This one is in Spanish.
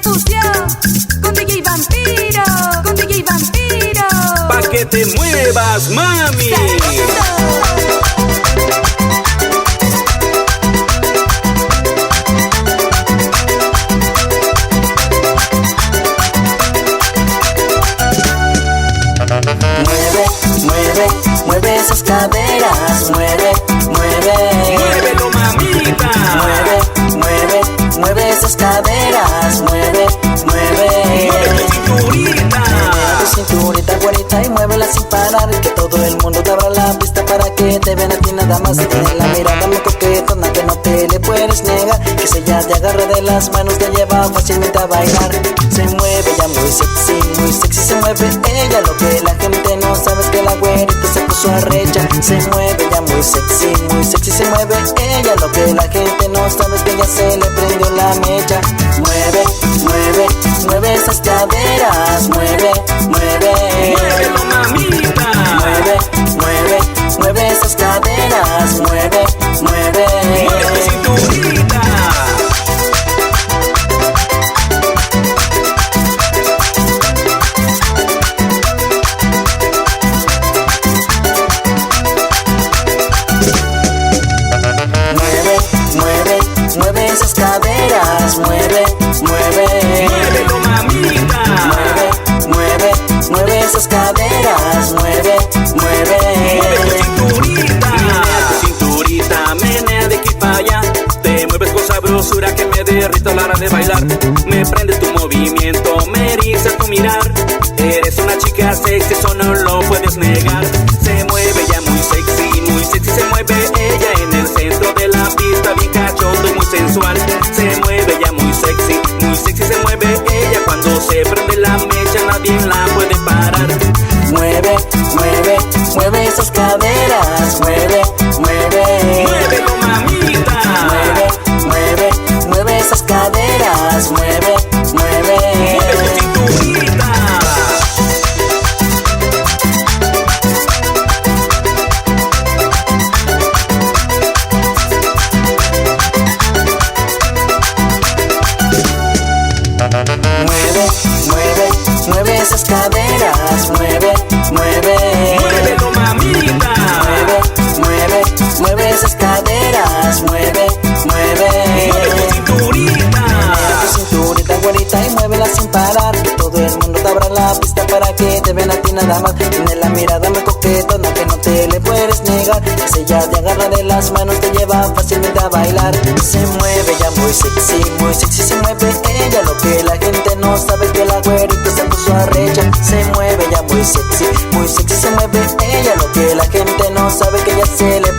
sucio, con DJ Vampiro, con DJ Vampiro. Pa' que te muevas, mami. Mueve, mueve, mueve esas caderas, mueve, mueve. Muévelo, mamita. Mueve, mueve, mueve esas caderas, mueve, mueve. Mueve tu cinturita. Mueve tu cinturita, güerita, y muévela sin parar. Que todo el mundo te abra la pista para que te vean a ti nada más. Tiene la mirada muy coquetona que no te le puedes negar. Que si ella te agarra de las manos te lleva fácilmente a bailar. Se mueve ya muy sexy se mueve ella. Lo que la gente no sabe es que la güerita se puso arrecha. Se mueve ya muy sexy se mueve ella. Lo que la gente no sabe es que ya se le prendió la mecha. Mueve, mueve, mueve esas caderas, mueve, mueve. Muévelo, mamita. Mueve, mueve, mueve esas caderas, mueve, mueve. Mueve tu cinturita. Mueve, mueve, mueve esas caderas, mueve, mueve. Muévelo, mamita. Mueve, mueve, mueve esas caderas, mueve, mueve. Mueve tu cinturita. Menea tu cinturita, menea de aquí para allá. Te mueves con sabrosura que me derrito a la hora de bailar. Me prende tu movimiento, me eriza tu mirar. Eres una chica sexy, eso no lo puedes negar. Se mueve ya muy sexy se mueve ella en el centro de la pista, bien cachondo y muy sensual. Se mueve ya muy sexy se mueve ella. Cuando se prende la mecha nadie la puede parar. Mueve, mueve, mueve esas caderas, mueve, mueve. Muévelo, mamita. Mueve, mueve, mueve esas caderas, mueve, mueve. Mueve tu cinturita. Mueve, mueve, mueve esas caderas, mueve, mueve. Muévelo, mamita. Mueve, mueve, mueve esas caderas, mueve, mueve. Mueve tu cinturita. Mueve tu cinturita, güerita, y muévela sin parar. Que todo el mundo te abra la pista para que te vean a ti nada más. Tiene la mirada muy coquetona que no te le puedes negar. Que si ella te agarra de las manos te lleva fácilmente a bailar. Se mueve ya muy sexy se mueve ella. Lo que la gente no sabe es que la güerita se puso arrecha. Se mueve ya muy sexy se mueve ella. Lo que la gente no sabe es que ya se le